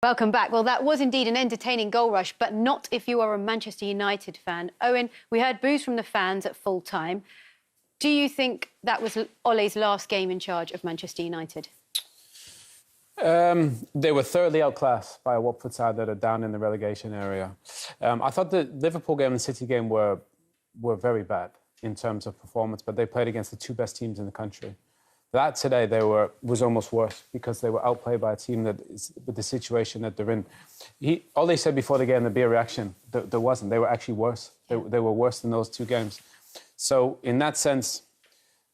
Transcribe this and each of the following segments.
Welcome back. Well, that was indeed an entertaining goal rush, but not if you are a Manchester United fan. Owen, we heard boos from the fans at full time. Do you think that was Ole's last game in charge of Manchester United? They were thoroughly outclassed by a Watford side that are down in the relegation area. I thought the Liverpool game and the City game were very bad in terms of performance, but they played against the two best teams in the country. That today was almost worse because they were outplayed by a team that is with the situation that they're in. Ole said before the game there'd be a reaction. There wasn't. They were actually worse. They were worse than those two games. So in that sense,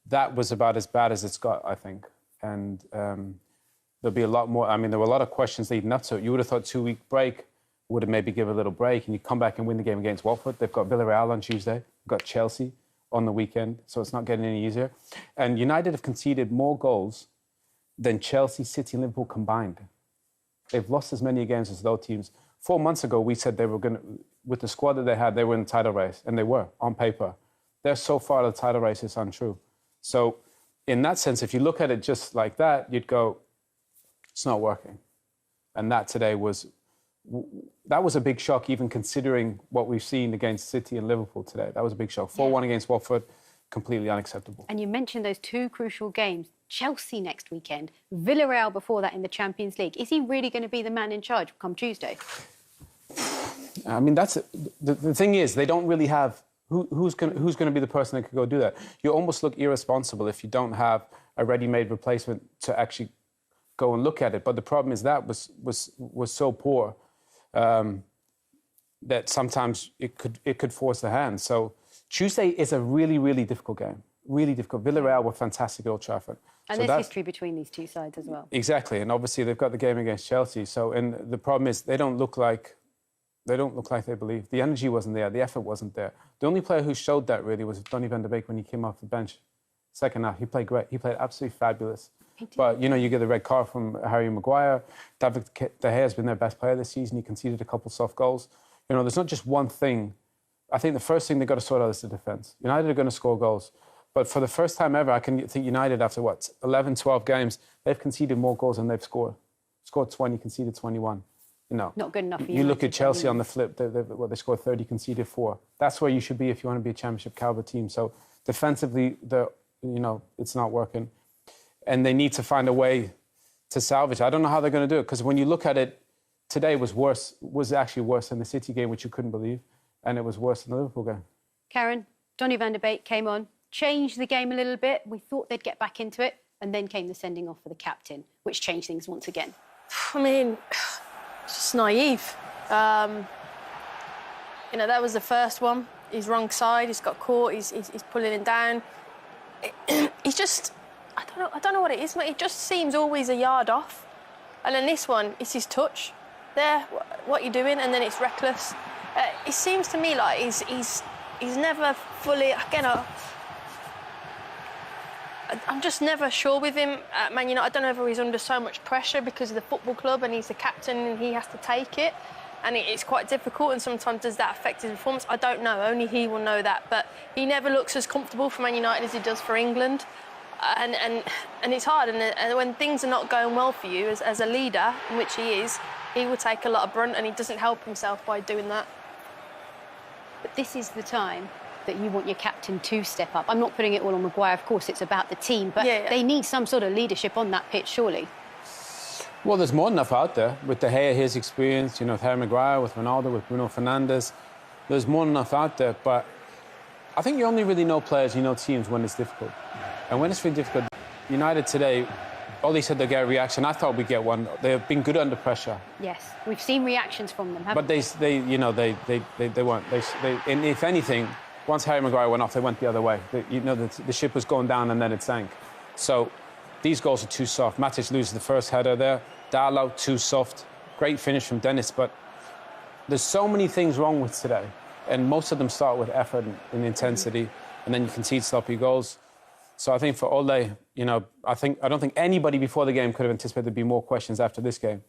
that was about as bad as it's got, I think. And there'll be a lot more. I mean, there were a lot of questions leading up to it. You would have thought 2-week break would have maybe give a little break and you come back and win the game against Watford. They've got Villarreal on Tuesday. They've got Chelsea on the weekend, so it's not getting any easier. And United have conceded more goals than Chelsea, City and Liverpool combined. They've lost as many games as those teams. 4 months ago, we said they were going to, with the squad that they had, they were in the title race, and they were, on paper. They're so far out of the title race, it's untrue. So in that sense, if you look at it just like that, you'd go, it's not working. And that today was a big shock, even considering what we've seen against City and Liverpool today. That was a big shock. 4-1 against Watford, completely unacceptable. And you mentioned those two crucial games. Chelsea next weekend, Villarreal before that in the Champions League. Is he really going to be the man in charge come Tuesday? I mean, that's the thing is, they don't really have... Who's going to be the person that could go do that? You almost look irresponsible if you don't have a ready-made replacement to actually go and look at it. But the problem is that was so poor that sometimes it could force the hand. So Tuesday is a really, really difficult game. Really difficult. Villarreal were fantastic at Old Trafford. And so there's history between these two sides as well. Exactly. And obviously they've got the game against Chelsea. So, and the problem is they don't look like they believe. The energy wasn't there. The effort wasn't there. The only player who showed that really was Donny van de Beek when he came off the bench. Second half, he played great. He played absolutely fabulous. But, you know, you get the red card from Harry Maguire. David De Gea has been their best player this season. He conceded a couple soft goals. You know, there's not just one thing. I think the first thing they've got to sort out is the defence. United are going to score goals. But for the first time ever, I can think United, after, 11, 12 games, they've conceded more goals than they've scored. Scored 20, conceded 21. You know, not good enough for you look at Chelsea on the flip, they scored 30, conceded 4. That's where you should be if you want to be a championship caliber team. So defensively, it's not working. And they need to find a way to salvage. I don't know how they're going to do it, because when you look at it, today was actually worse than the City game, which you couldn't believe, and it was worse than the Liverpool game. Karen, Donny van de Beek came on, changed the game a little bit. We thought they'd get back into it, and then came the sending off for the captain, which changed things once again. I mean, it's just naive. That was the first one. He's wrong side. He's got caught. He's pulling him down. He's just, I don't know what it is, mate. It just seems always a yard off. And then this one, it's his touch. There, what are you doing? And then it's reckless. It seems to me like he's never fully. Again, I'm just never sure with him at Man United. I don't know whether he's under so much pressure because of the football club and he's the captain and he has to take it. And it's quite difficult, and sometimes does that affect his performance? I don't know, only he will know that. But he never looks as comfortable for Man United as he does for England. And it's hard, and when things are not going well for you as a leader, in which he is, he will take a lot of brunt, and he doesn't help himself by doing that. But this is the time that you want your captain to step up. I'm not putting it all on Maguire, of course, it's about the team, but they need some sort of leadership on that pitch, surely. Well, there's more than enough out there. With De Gea, his experience, with Harry Maguire, with Ronaldo, with Bruno Fernandes. There's more than enough out there, but I think you only really know players, teams when it's difficult. And when it's really difficult, United today, Ole said they'll get a reaction. I thought we'd get one. They've been good under pressure. Yes, we've seen reactions from them, haven't we? But they weren't. And if anything, once Harry Maguire went off, they went the other way. The ship was going down and then it sank. So these goals are too soft. Matic loses the first header there. Darlow, too soft. Great finish from Dennis, but there's so many things wrong with today. And most of them start with effort and intensity, and then you concede sloppy goals. So I think for Ole, I don't think anybody before the game could have anticipated there'd be more questions after this game,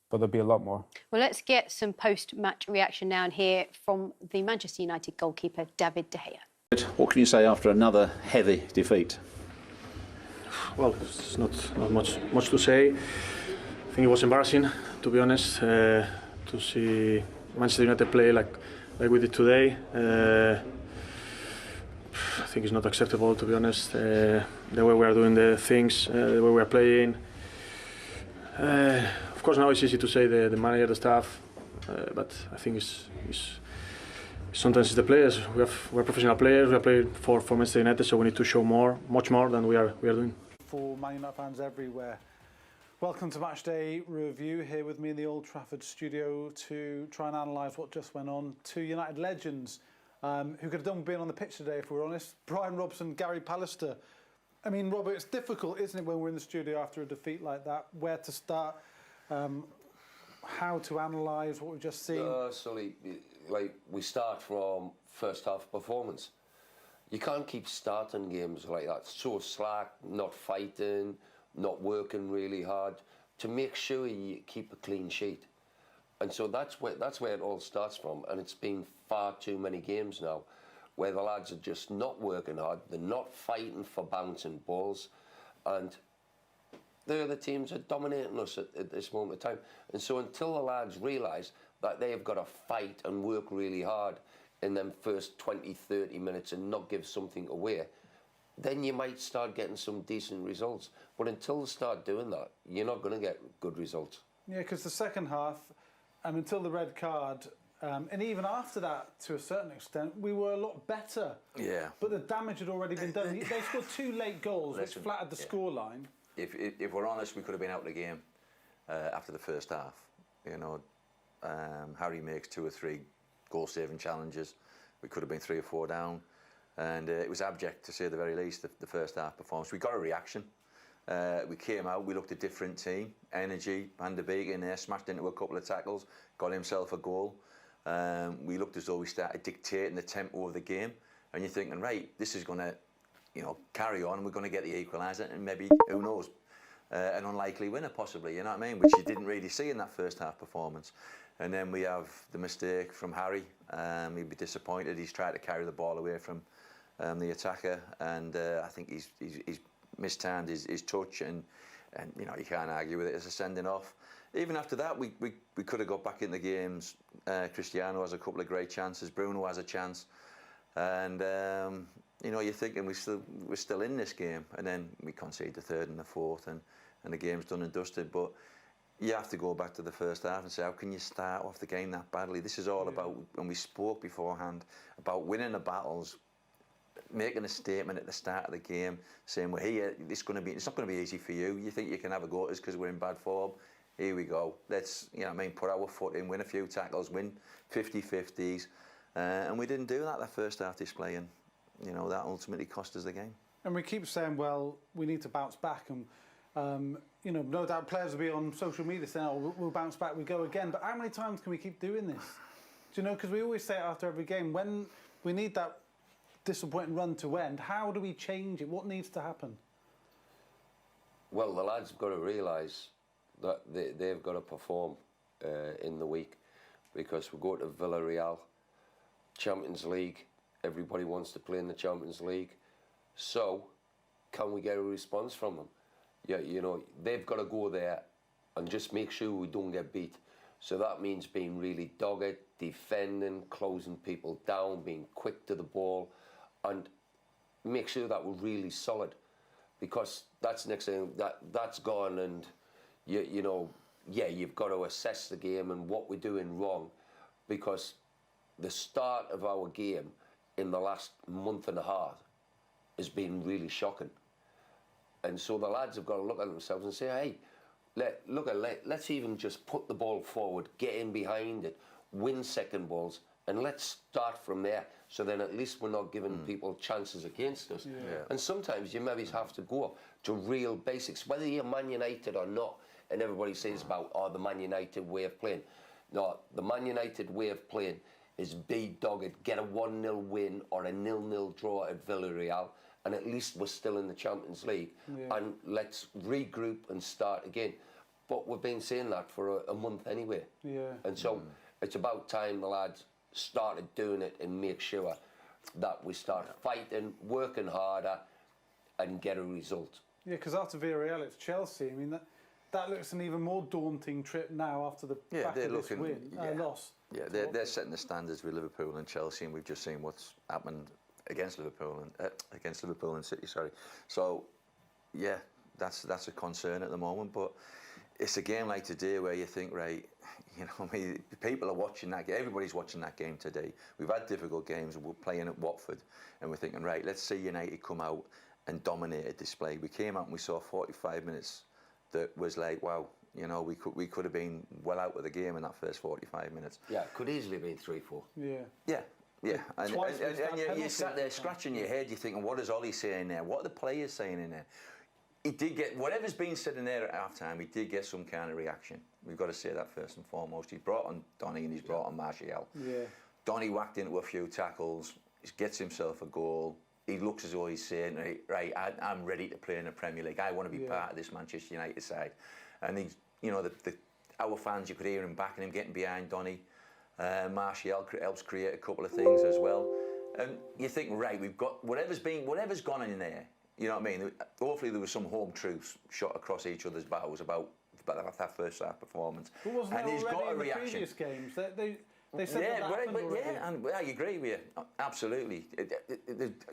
but there'll be a lot more. Well, let's get some post-match reaction now and hear from the Manchester United goalkeeper, David De Gea. What can you say after another heavy defeat? Well, it's not much to say. think it was embarrassing, to be honest, to see Manchester United play like we did today. I think it's not acceptable, to be honest. The way we are doing the things, the way we are playing. Of course, now it's easy to say the manager, the staff, but I think it's sometimes it's the players. We're professional players. We are playing for Manchester United, so we need to show much more than we are doing. For Man United fans everywhere, welcome to Matchday Review. Here with me in the Old Trafford studio to try and analyse what just went on. Two United legends who could have done being on the pitch today, if we're honest. Brian Robson, Gary Pallister. I mean, Robert, it's difficult, isn't it, when we're in the studio after a defeat like that? Where to start? How to analyse what we've just seen? Sully, like, we start from first half performance. You can't keep starting games like that, so slack, not fighting, not working really hard, to make sure you keep a clean sheet. And so that's where it all starts from, and it's been far too many games now where the lads are just not working hard, they're not fighting for bouncing balls, and the other teams are dominating us at this moment of time. And so until the lads realise that they've got to fight and work really hard in them first 20, 30 minutes and not give something away, then you might start getting some decent results. But until they start doing that, you're not going to get good results. Yeah, because the second half, until the red card, and even after that, to a certain extent, we were a lot better. Yeah. But the damage had already been done. They scored two late goals, which flattered the scoreline. If we're honest, we could have been out of the game after the first half. You know, Harry makes 2 or 3 goal-saving challenges. We could have been 3 or 4 down, and it was abject, to say the very least, the first half performance. We got a reaction. We came out, we looked a different team. Energy, Van der Beek in there, smashed into a couple of tackles, got himself a goal. We looked as though we started dictating the tempo of the game, and you're thinking, right, this is going to, you know, carry on. We're going to get the equaliser, and maybe, who knows, an unlikely winner possibly. You know what I mean? Which you didn't really see in that first half performance. And then we have the mistake from Harry. He'd be disappointed. He's tried to carry the ball away from the attacker, and I think he's mistimed his touch, and you know, you can't argue with it as a sending off. Even after that, we could have got back in the games. Cristiano has a couple of great chances. Bruno has a chance, and you know, you're thinking we're still in this game, and then we concede the third and the fourth, and the game's done and dusted. But you have to go back to the first half and say, how can you start off the game that badly? This is all about, when we spoke beforehand, about winning the battles, making a statement at the start of the game, saying, we're here, it's not going to be easy for you. You think you can have a go at us because we're in bad form? Here we go. Let's, you know what I mean, put our foot in, win a few tackles, win 50-50s. And we didn't do that the first half display, and, you know, that ultimately cost us the game. And we keep saying, well, we need to bounce back, and you know, no doubt players will be on social media saying, oh, we'll bounce back, we go again. But how many times can we keep doing this? Do you know, because we always say it after every game, when we need that disappointing run to end, how do we change it? What needs to happen? Well, the lads have got to realise that they've got to perform in the week, because we go to Villarreal, Champions League, everybody wants to play in the Champions League. So, can we get a response from them? Yeah, you know, they've got to go there and just make sure we don't get beat. So that means being really dogged, defending, closing people down, being quick to the ball, and make sure that we're really solid, because that's the next thing that's gone. And you know, yeah, you've got to assess the game and what we're doing wrong, because the start of our game in the last month and a half has been really shocking. And so the lads have got to look at themselves and say, hey, let's even just put the ball forward, get in behind it, win second balls, and let's start from there. So then at least we're not giving people chances against us. Yeah. And sometimes you maybe have to go to real basics, whether you're Man United or not. And everybody says about, the Man United way of playing. No, the Man United way of playing is be dogged, get a 1-0 win or a 0-0 draw at Villarreal, and at least we're still in the Champions League, and let's regroup and start again. But we've been saying that for a month anyway. Yeah. And so it's about time the lads started doing it and make sure that we start fighting, working harder, and get a result. Yeah, because after Villarreal, it's Chelsea. I mean, that looks an even more daunting trip now after the back of this loss. Yeah, they're setting the standards with Liverpool and Chelsea, and we've just seen what's happened against Liverpool and City. Sorry. So, yeah, that's a concern at the moment. But it's a game like today where you think, right, you know, I mean, people are watching that game. Everybody's watching that game today. We've had difficult games. We're playing at Watford, and we're thinking, right, let's see United come out and dominate a display. We came out and we saw 45 minutes that was like, wow, you know, we could have been well out of the game in that first 45 minutes. Yeah, it could easily have been 3-4. Yeah. And you sat there scratching your head, you're thinking, what is Ole saying there? What are the players saying in there? He did get, whatever's been said in there at half-time, he did get some kind of reaction. We've got to say that first and foremost. He brought on Donny and he's brought on Martial. Yeah. Donny whacked into a few tackles, he gets himself a goal. He looks as though he's saying, right, I'm ready to play in the Premier League. I want to be part of this Manchester United side. And he's, you know, our fans, you could hear him backing him, getting behind Donny. Martial helps create a couple of things as well. And you think, right, we've got whatever's gone in there. You know what I mean? Hopefully there was some home truths shot across each other's bows about that first half performance. But wasn't that and he's already got a in the reaction. previous games? They said that happened already. And I agree with you, absolutely.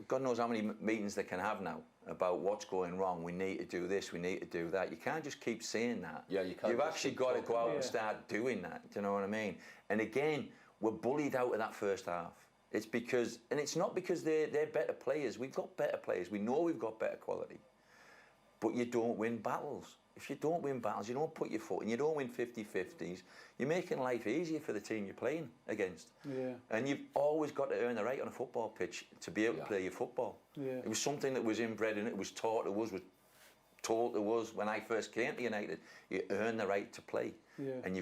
God knows how many meetings they can have now about what's going wrong. We need to do this, we need to do that. You can't just keep saying that. Yeah, you can't. You've actually got to go out and start doing that. Do you know what I mean? And again, we're bullied out of that first half. It's because, and it's not because they're better players. We've got better players. We know we've got better quality. But you don't win battles. If you don't win battles, you don't put your foot in, you don't win 50-50s, you're making life easier for the team you're playing against. Yeah. And you've always got to earn the right on a football pitch to be able to play your football. Yeah. It was something that was inbred and it was taught to us, was told to us when I first came to United. You earn the right to play. Yeah. And